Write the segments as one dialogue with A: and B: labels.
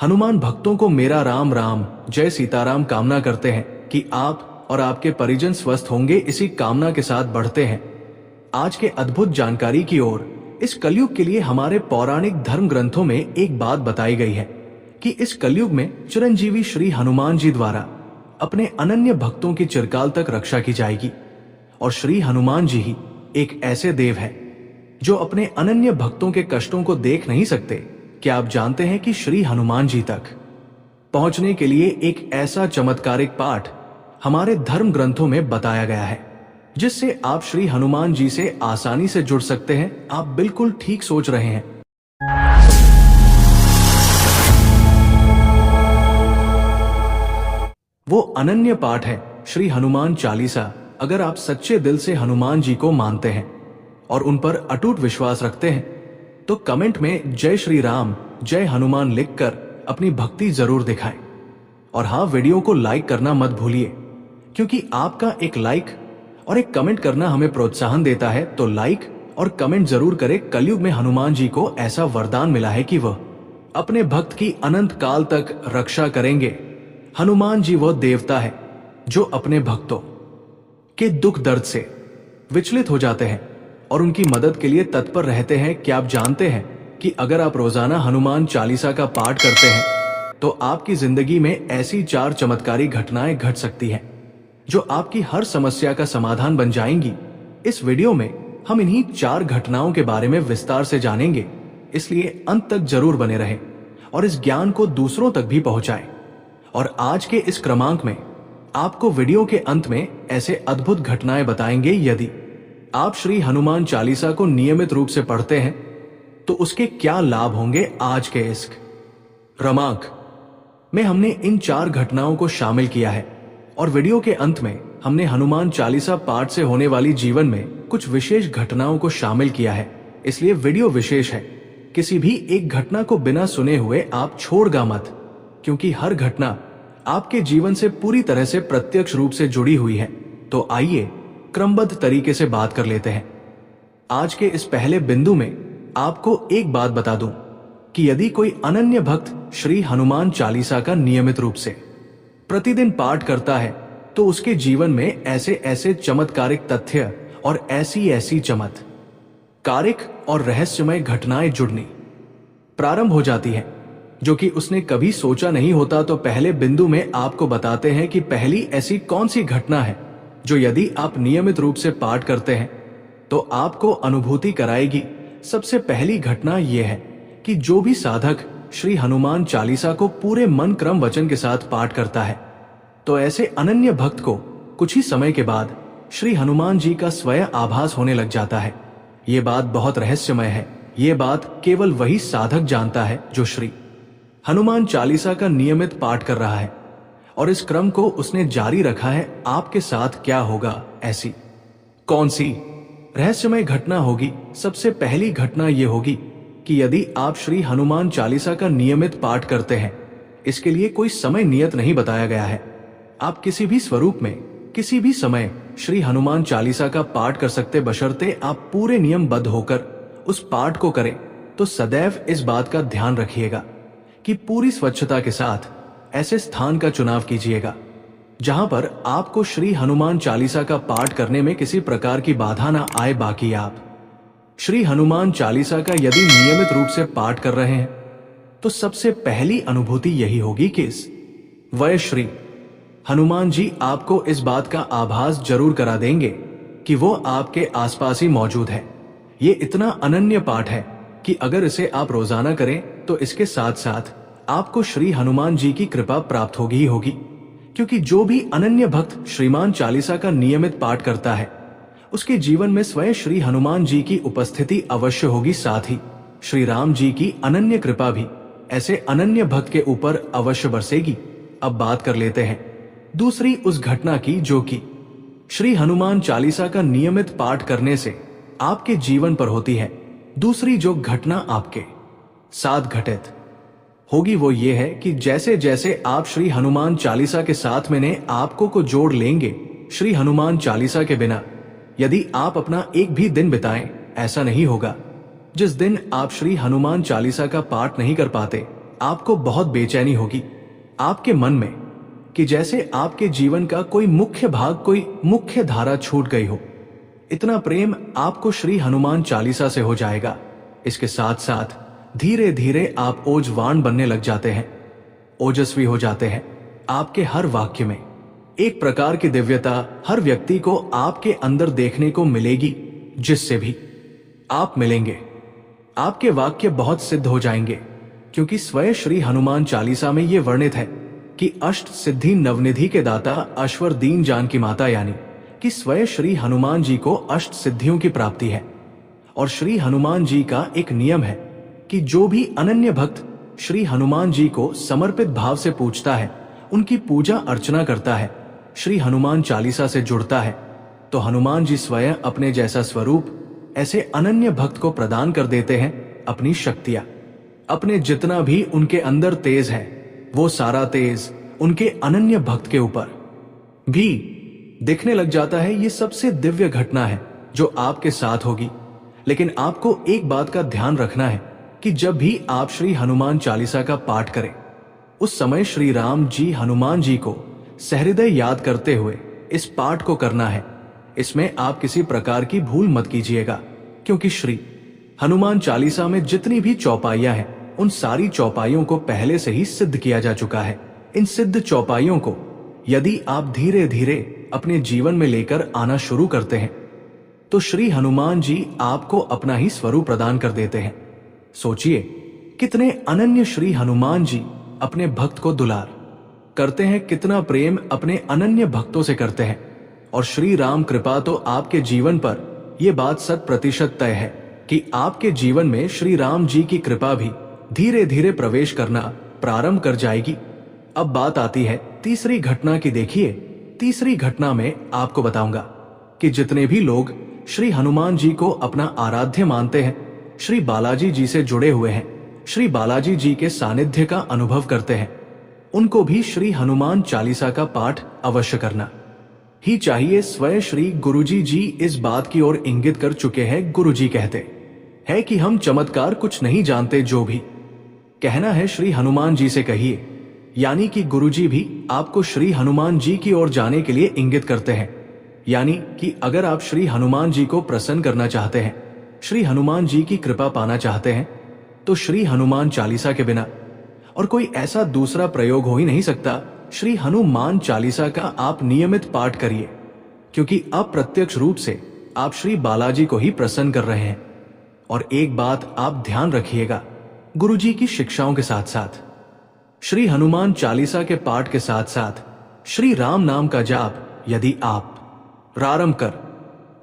A: हनुमान भक्तों को मेरा राम राम जय सीताराम कामना करते हैं कि आप और आपके परिजन स्वस्थ होंगे। इसी कामना के साथ बढ़ते हैं आज के अद्भुत जानकारी की ओर। इस कलयुग के लिए हमारे पौराणिक धर्म ग्रंथों में एक बात बताई गई है कि इस कलयुग में चिरंजीवी श्री हनुमान जी द्वारा अपने अनन्य भक्तों की चिरकाल तक रक्षा की जाएगी। और श्री हनुमान जी ही एक ऐसे देव है जो अपने अनन्य भक्तों के कष्टों को देख नहीं सकते। क्या आप जानते हैं कि श्री हनुमान जी तक पहुंचने के लिए एक ऐसा चमत्कारिक पाठ हमारे धर्म ग्रंथों में बताया गया है जिससे आप श्री हनुमान जी से आसानी से जुड़ सकते हैं? आप बिल्कुल ठीक सोच रहे हैं। वो अनन्य पाठ है श्री हनुमान चालीसा। अगर आप सच्चे दिल से हनुमान जी को मानते हैं और उन पर अटूट विश्वास रखते हैं तो कमेंट में जय श्री राम जय हनुमान लिखकर अपनी भक्ति जरूर दिखाएं। और हाँ, वीडियो को लाइक करना मत भूलिए, क्योंकि आपका एक लाइक और एक कमेंट करना हमें प्रोत्साहन देता है। तो लाइक और कमेंट जरूर करें। कलयुग में हनुमान जी को ऐसा वरदान मिला है कि वह अपने भक्त की अनंत काल तक रक्षा करेंगे। हनुमान जी वह देवता है जो अपने भक्तों के दुख दर्द से विचलित हो जाते हैं और उनकी मदद के लिए तत्पर रहते हैं। क्या आप जानते हैं कि अगर आप रोजाना हनुमान चालीसा का पाठ करते हैं तो आपकी जिंदगी में ऐसी 4 चमत्कारी घटनाएं घट सकती हैं जो आपकी हर समस्या का समाधान बन जाएंगी। इस वीडियो में हम इन्हीं 4 घटनाओं के बारे में विस्तार से जानेंगे, इसलिए अंत तक जरूर बने रहें और इस ज्ञान को दूसरों तक भी पहुंचाएं। और आज के इस क्रमांक में आपको वीडियो के अंत में ऐसे अद्भुत घटनाएं बताएंगे। यदि आप श्री हनुमान चालीसा को नियमित रूप से पढ़ते हैं तो उसके क्या लाभ होंगे। आज के इस क्रमांक में हमने इन 4 घटनाओं को शामिल किया है और वीडियो के अंत में हमने हनुमान चालीसा पाठ से होने वाली जीवन में कुछ विशेष घटनाओं को शामिल किया है। इसलिए वीडियो विशेष है। किसी भी एक घटना को बिना सुने हुए आप छोड़गा मत, क्योंकि हर घटना आपके जीवन से पूरी तरह से प्रत्यक्ष रूप से जुड़ी हुई है। तो आइए क्रमबद्ध तरीके से बात कर लेते हैं। आज के इस पहले बिंदु में आपको एक बात बता दूं कि यदि कोई अनन्य भक्त श्री हनुमान चालीसा का नियमित रूप से प्रतिदिन पाठ करता है तो उसके जीवन में ऐसे ऐसे चमत्कारिक तथ्य और ऐसी ऐसी चमत्कारिक और रहस्यमय घटनाएं जुड़नी प्रारंभ हो जाती हैं जो कि उसने कभी सोचा नहीं होता। तो पहले बिंदु में आपको बताते हैं कि पहली ऐसी कौन सी घटना है जो यदि आप नियमित रूप से पाठ करते हैं तो आपको अनुभूति कराएगी। सबसे पहली घटना यह है कि जो भी साधक श्री हनुमान चालीसा को पूरे मन क्रम वचन के साथ पाठ करता है तो ऐसे अनन्य भक्त को कुछ ही समय के बाद श्री हनुमान जी का स्वयं आभास होने लग जाता है। ये बात बहुत रहस्यमय है। ये बात केवल वही साधक जानता है जो श्री हनुमान चालीसा का नियमित पाठ कर रहा है और इस क्रम को उसने जारी रखा है। आपके साथ क्या होगा? ऐसी कौन सी रहस्यमय घटना होगी? सबसे पहली घटना यह होगी कि यदि आप श्री हनुमान चालीसा का नियमित पाठ करते हैं, इसके लिए कोई समय नियत नहीं बताया गया है। आप किसी भी स्वरूप में किसी भी समय श्री हनुमान चालीसा का पाठ कर सकते, बशर्ते आप पूरे नियमबद्ध होकर उस पाठ को करें। तो सदैव इस बात का ध्यान रखिएगा कि पूरी स्वच्छता के साथ ऐसे स्थान का चुनाव कीजिएगा जहां पर आपको श्री हनुमान चालीसा का पाठ करने में किसी प्रकार की बाधा ना आए। बाकी आप श्री हनुमान चालीसा का यदि नियमित रूप से पाठ कर रहे हैं तो सबसे पहली अनुभूति यही होगी कि इस वह श्री हनुमान जी आपको इस बात का आभास जरूर करा देंगे कि वो आपके आसपास ही मौजूद है। ये इतना अनन्य पाठ है कि अगर इसे आप रोजाना करें तो इसके साथ साथ आपको श्री हनुमान जी की कृपा प्राप्त होगी ही होगी, क्योंकि जो भी अनन्य भक्त श्रीमान चालीसा का नियमित पाठ करता है उसके जीवन में स्वयं श्री हनुमान जी की उपस्थिति अवश्य होगी। साथ ही श्री राम जी की अनन्य कृपा भी ऐसे अनन्य भक्त के ऊपर अवश्य बरसेगी। अब बात कर लेते हैं दूसरी उस घटना की जो कि श्री हनुमान चालीसा का नियमित पाठ करने से आपके जीवन पर होती है। दूसरी जो घटना आपके साथ घटित होगी वो ये है कि जैसे जैसे आप श्री हनुमान चालीसा के साथ मैंने आपको को जोड़ लेंगे, श्री हनुमान चालीसा के बिना यदि आप अपना एक भी दिन बिताएं, ऐसा नहीं होगा जिस दिन आप श्री हनुमान चालीसा का पाठ नहीं कर पाते। आपको बहुत बेचैनी होगी आपके मन में, कि जैसे आपके जीवन का कोई मुख्य भाग, कोई मुख्य धारा छूट गई हो। इतना प्रेम आपको श्री हनुमान चालीसा से हो जाएगा। इसके साथ साथ धीरे धीरे आप ओजवान बनने लग जाते हैं, ओजस्वी हो जाते हैं। आपके हर वाक्य में एक प्रकार की दिव्यता हर व्यक्ति को आपके अंदर देखने को मिलेगी। जिससे भी आप मिलेंगे आपके वाक्य बहुत सिद्ध हो जाएंगे, क्योंकि स्वयं श्री हनुमान चालीसा में यह वर्णित है कि अष्ट सिद्धि नवनिधि के दाता अश्वर दीन जान की माता, यानी कि स्वयं श्री हनुमान जी को अष्ट सिद्धियों की प्राप्ति है। और श्री हनुमान जी का एक नियम है कि जो भी अनन्य भक्त श्री हनुमान जी को समर्पित भाव से पूछता है, उनकी पूजा अर्चना करता है, श्री हनुमान चालीसा से जुड़ता है, तो हनुमान जी स्वयं अपने जैसा स्वरूप ऐसे अनन्य भक्त को प्रदान कर देते हैं। अपनी शक्तियां, अपने जितना भी उनके अंदर तेज है, वो सारा तेज उनके अनन्य भक्त के ऊपर भी दिखने लग जाता है। ये सबसे दिव्य घटना है जो आपके साथ होगी। लेकिन आपको एक बात का ध्यान रखना है कि जब भी आप श्री हनुमान चालीसा का पाठ करें, उस समय श्री राम जी हनुमान जी को सहृदय याद करते हुए इस पाठ को करना है। इसमें आप किसी प्रकार की भूल मत कीजिएगा, क्योंकि श्री हनुमान चालीसा में जितनी भी चौपाइयां हैं, उन सारी चौपाइयों को पहले से ही सिद्ध किया जा चुका है। इन सिद्ध चौपाइयों को यदि आप धीरे धीरे अपने जीवन में लेकर आना शुरू करते हैं, तो श्री हनुमान जी आपको अपना ही स्वरूप प्रदान कर देते हैं। सोचिए कितने अनन्य श्री हनुमान जी अपने भक्त को दुलार करते हैं, कितना प्रेम अपने अनन्य भक्तों से करते हैं। और श्री राम कृपा तो आपके जीवन पर यह बात 100% तय है कि आपके जीवन में श्री राम जी की कृपा भी धीरे धीरे प्रवेश करना प्रारंभ कर जाएगी। अब बात आती है तीसरी घटना की। देखिए, तीसरी घटना में आपको बताऊंगा कि जितने भी लोग श्री हनुमान जी को अपना आराध्य मानते हैं, श्री बालाजी जी से जुड़े हुए हैं, श्री बालाजी जी के सानिध्य का अनुभव करते हैं, उनको भी श्री हनुमान चालीसा का पाठ अवश्य करना ही चाहिए। स्वयं श्री गुरुजी जी इस बात की ओर इंगित कर चुके हैं। गुरुजी कहते हैं कि हम चमत्कार कुछ नहीं जानते, जो भी कहना है श्री हनुमान जी से कहिए। यानी कि गुरुजी भी आपको श्री हनुमान जी की ओर जाने के लिए इंगित करते हैं। यानी कि अगर आप श्री हनुमान जी को प्रसन्न करना चाहते हैं, श्री हनुमान जी की कृपा पाना चाहते हैं, तो श्री हनुमान चालीसा के बिना और कोई ऐसा दूसरा प्रयोग हो ही नहीं सकता। श्री हनुमान चालीसा का आप नियमित पाठ करिए, क्योंकि अप्रत्यक्ष रूप से आप श्री बालाजी को ही प्रसन्न कर रहे हैं। और एक बात आप ध्यान रखिएगा, गुरुजी की शिक्षाओं के साथ साथ श्री हनुमान चालीसा के पाठ के साथ साथ श्री राम नाम का जाप यदि आप प्रारंभ कर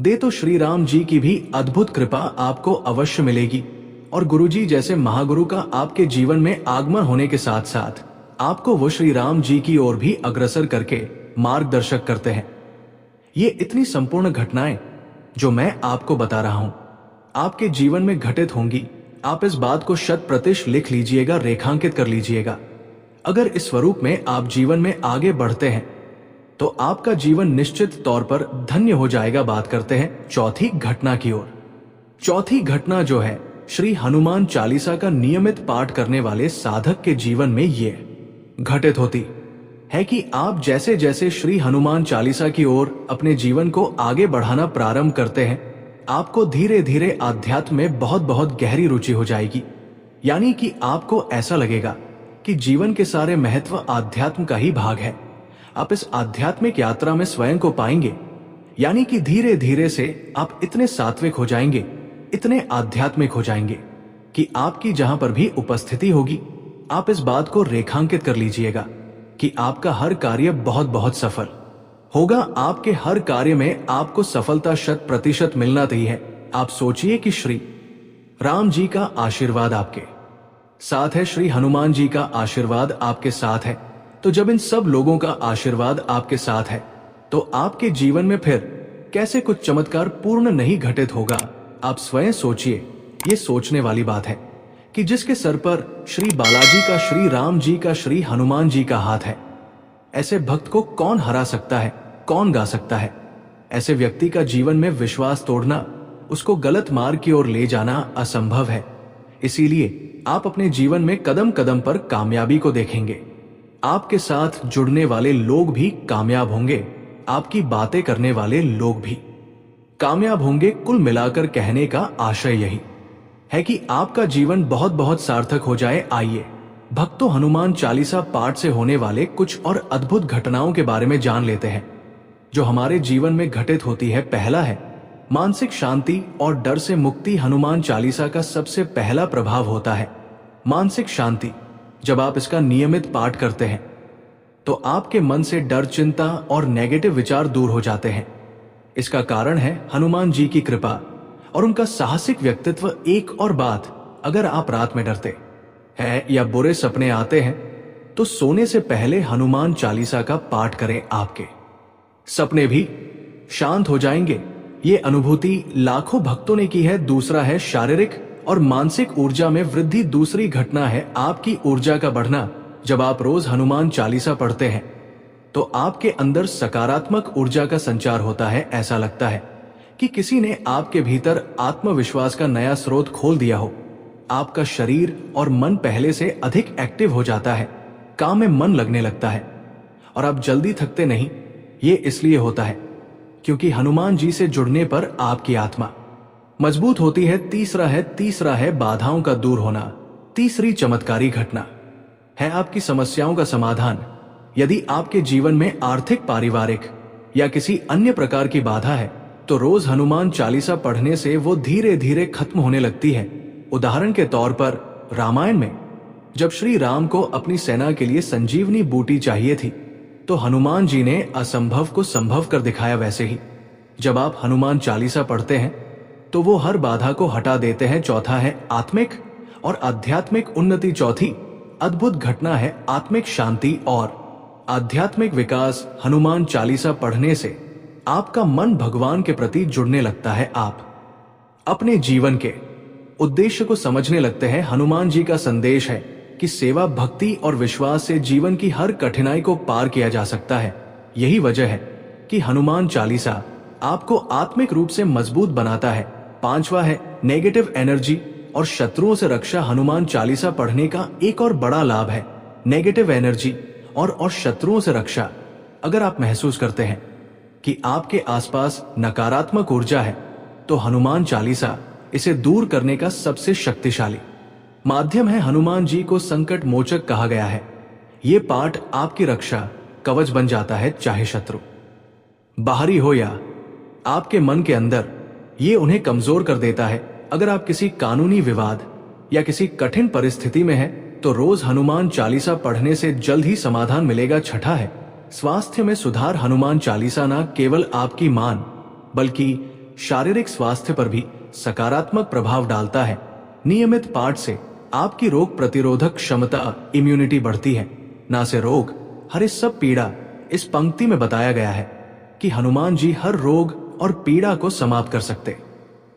A: दे, तो श्री राम जी की भी अद्भुत कृपा आपको अवश्य मिलेगी। और गुरुजी जैसे महागुरु का आपके जीवन में आगमन होने के साथ साथ आपको वो श्री राम जी की ओर भी अग्रसर करके मार्गदर्शक करते हैं। ये इतनी संपूर्ण घटनाएं जो मैं आपको बता रहा हूं, आपके जीवन में घटित होंगी। आप इस बात को 100% लिख लीजिएगा, रेखांकित कर लीजिएगा। अगर इस स्वरूप में आप जीवन में आगे बढ़ते हैं, तो आपका जीवन निश्चित तौर पर धन्य हो जाएगा। बात करते हैं चौथी घटना की ओर। चौथी घटना जो है, श्री हनुमान चालीसा का नियमित पाठ करने वाले साधक के जीवन में ये घटित होती है कि आप जैसे जैसे श्री हनुमान चालीसा की ओर अपने जीवन को आगे बढ़ाना प्रारंभ करते हैं, आपको धीरे धीरे आध्यात्म में बहुत बहुत गहरी रुचि हो जाएगी। यानी कि आपको ऐसा लगेगा कि जीवन के सारे महत्व आध्यात्म का ही भाग है। आप इस आध्यात्मिक यात्रा में स्वयं को पाएंगे। यानी कि धीरे धीरे से आप इतने सात्विक हो जाएंगे, इतने आध्यात्मिक हो जाएंगे कि आपकी जहां पर भी उपस्थिति होगी, आप इस बात को रेखांकित कर लीजिएगा कि आपका हर कार्य बहुत बहुत सफल होगा। आपके हर कार्य में आपको सफलता 100% मिलना ही है। आप सोचिए कि श्री राम जी का आशीर्वाद आपके साथ है, श्री हनुमान जी का आशीर्वाद आपके साथ है। तो जब इन सब लोगों का आशीर्वाद आपके साथ है, तो आपके जीवन में फिर कैसे कुछ चमत्कार पूर्ण नहीं घटित होगा। आप स्वयं सोचिए। ये सोचने वाली बात है कि जिसके सर पर श्री बालाजी का, श्री राम जी का, श्री हनुमान जी का हाथ है, ऐसे भक्त को कौन हरा सकता है, कौन गा सकता है। ऐसे व्यक्ति का जीवन में विश्वास तोड़ना, उसको गलत मार्ग की ओर ले जाना असंभव है। इसीलिए आप अपने जीवन में कदम कदम पर कामयाबी को देखेंगे। आपके साथ जुड़ने वाले लोग भी कामयाब होंगे, आपकी बातें करने वाले लोग भी कामयाब होंगे। कुल मिलाकर कहने का आशय यही है कि आपका जीवन बहुत बहुत सार्थक हो जाए। आइए भक्तों, हनुमान चालीसा पाठ से होने वाले कुछ और अद्भुत घटनाओं के बारे में जान लेते हैं जो हमारे जीवन में घटित होती है। पहला है मानसिक शांति और डर से मुक्ति। हनुमान चालीसा का सबसे पहला प्रभाव होता है मानसिक शांति। जब आप इसका नियमित पाठ करते हैं तो आपके मन से डर, चिंता और नेगेटिव विचार दूर हो जाते हैं। इसका कारण है हनुमान जी की कृपा और उनका साहसिक व्यक्तित्व। एक और बात, अगर आप रात में डरते हैं या बुरे सपने आते हैं तो सोने से पहले हनुमान चालीसा का पाठ करें, आपके सपने भी शांत हो जाएंगे। ये अनुभूति लाखों भक्तों ने की है। दूसरा है शारीरिक और मानसिक ऊर्जा में वृद्धि। दूसरी घटना है आपकी ऊर्जा का बढ़ना। जब आप रोज हनुमान चालीसा पढ़ते हैं तो आपके अंदर सकारात्मक ऊर्जा का संचार होता है। ऐसा लगता है कि किसी ने आपके भीतर आत्मविश्वास का नया स्रोत खोल दिया हो। आपका शरीर और मन पहले से अधिक एक्टिव हो जाता है, काम में मन लगने लगता है और आप जल्दी थकते नहीं। ये इसलिए होता है क्योंकि हनुमान जी से जुड़ने पर आपकी आत्मा मजबूत होती है। तीसरा है बाधाओं का दूर होना। तीसरी चमत्कारी घटना है आपकी समस्याओं का समाधान। यदि आपके जीवन में आर्थिक, पारिवारिक या किसी अन्य प्रकार की बाधा है तो रोज हनुमान चालीसा पढ़ने से वो धीरे धीरे खत्म होने लगती है। उदाहरण के तौर पर रामायण में जब श्री राम को अपनी सेना के लिए संजीवनी बूटी चाहिए थी तो हनुमान जी ने असंभव को संभव कर दिखाया। वैसे ही जब आप हनुमान चालीसा पढ़ते हैं तो वो हर बाधा को हटा देते हैं। चौथा है आत्मिक और आध्यात्मिक उन्नति। चौथी अद्भुत घटना है आत्मिक शांति और आध्यात्मिक विकास। हनुमान चालीसा पढ़ने से आपका मन भगवान के प्रति जुड़ने लगता है। आप अपने जीवन के उद्देश्य को समझने लगते हैं। हनुमान जी का संदेश है कि सेवा, भक्ति और विश्वास से जीवन की हर कठिनाई को पार किया जा सकता है। यही वजह है कि हनुमान चालीसा आपको आत्मिक रूप से मजबूत बनाता है। पांचवा है नेगेटिव एनर्जी और शत्रुओं से रक्षा। हनुमान चालीसा पढ़ने का एक और बड़ा लाभ है नेगेटिव एनर्जी और शत्रुओं से रक्षा। अगर आप महसूस करते हैं कि आपके आसपास नकारात्मक ऊर्जा है तो हनुमान चालीसा इसे दूर करने का सबसे शक्तिशाली माध्यम है। हनुमान जी को संकट मोचक कहा गया है। ये पाठ आपकी रक्षा कवच बन जाता है, चाहे शत्रु बाहरी हो या आपके मन के अंदर। ये उन्हें कमजोर कर देता है। अगर आप किसी कानूनी विवाद या किसी कठिन परिस्थिति में हैं तो रोज हनुमान चालीसा पढ़ने से जल्द ही समाधान मिलेगा। छठा है स्वास्थ्य में सुधार। हनुमान चालीसा न केवल आपकी मान बल्कि शारीरिक स्वास्थ्य पर भी सकारात्मक प्रभाव डालता है। नियमित पाठ से आपकी रोग प्रतिरोधक क्षमता, इम्यूनिटी बढ़ती है, ना से रोग हर इस सब पीड़ा। इस पंक्ति में बताया गया है कि हनुमान जी हर रोग और पीड़ा को समाप्त कर सकते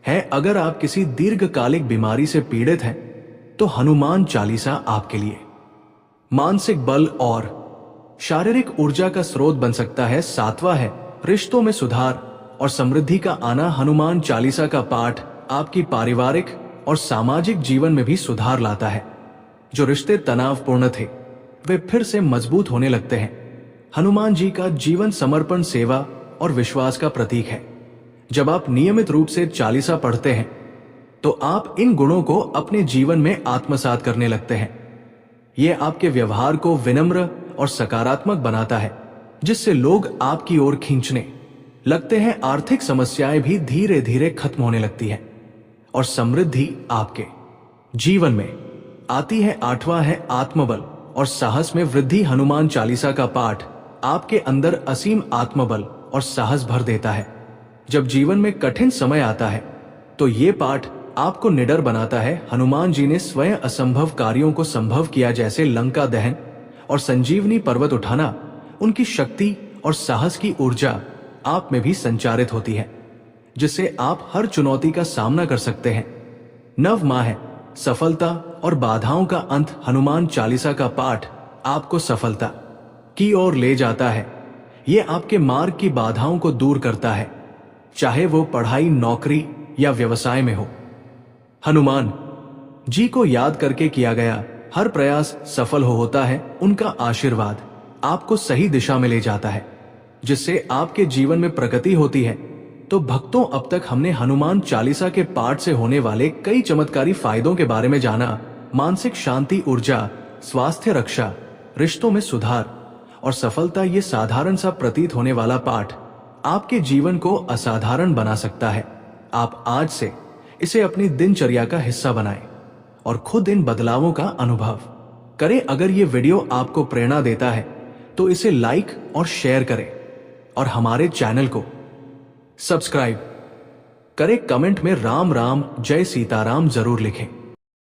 A: हैं। अगर आप किसी दीर्घकालिक बीमारी से पीड़ित हैं तो हनुमान चालीसा आपके लिए मानसिक बल और शारीरिक ऊर्जा का स्रोत बन सकता है। सातवां है रिश्तों में सुधार और समृद्धि का आना। हनुमान चालीसा का पाठ आपकी पारिवारिक और सामाजिक जीवन में भी सुधार लाता है। जो रिश्ते तनावपूर्ण थे वे फिर से मजबूत होने लगते हैं। हनुमान जी का जीवन समर्पण, सेवा और विश्वास का प्रतीक है। जब आप नियमित रूप से चालीसा पढ़ते हैं तो आप इन गुणों को अपने जीवन में आत्मसात करने लगते हैं। ये आपके व्यवहार को विनम्र और सकारात्मक बनाता है, जिससे लोग आपकी ओर खींचने लगते हैं। आर्थिक समस्याएं भी धीरे धीरे खत्म होने लगती हैं और समृद्धि आपके जीवन में आती है। आठवां है आत्मबल और साहस में वृद्धि। हनुमान चालीसा का पाठ आपके अंदर असीम आत्मबल और साहस भर देता है। जब जीवन में कठिन समय आता है तो ये पाठ आपको निडर बनाता है। हनुमान जी ने स्वयं असंभव कार्यों को संभव किया, जैसे लंका दहन और संजीवनी पर्वत उठाना। उनकी शक्ति और साहस की ऊर्जा आप में भी संचारित होती है, जिससे आप हर चुनौती का सामना कर सकते हैं। नवमा है सफलता और बाधाओं का अंत। हनुमान चालीसा का पाठ आपको सफलता की ओर ले जाता है। ये आपके मार्ग की बाधाओं को दूर करता है, चाहे वो पढ़ाई, नौकरी या व्यवसाय में हो। हनुमान जी को याद करके किया गया हर प्रयास सफल होता है। उनका आशीर्वाद आपको सही दिशा में ले जाता है, जिससे आपके जीवन में प्रगति होती है। तो भक्तों, अब तक हमने हनुमान चालीसा के पाठ से होने वाले कई चमत्कारी फायदों के बारे में जाना। मानसिक शांति, ऊर्जा, स्वास्थ्य रक्षा, रिश्तों में सुधार और सफलता। ये साधारण सा प्रतीत होने वाला पाठ आपके जीवन को असाधारण बना सकता है। आप आज से इसे अपनी दिनचर्या का हिस्सा बनाएं और खुद इन बदलावों का अनुभव करें। अगर ये वीडियो आपको प्रेरणा देता है तो इसे लाइक और शेयर करें और हमारे चैनल को सब्सक्राइब करें। कमेंट में राम राम जय सीताराम जरूर लिखें।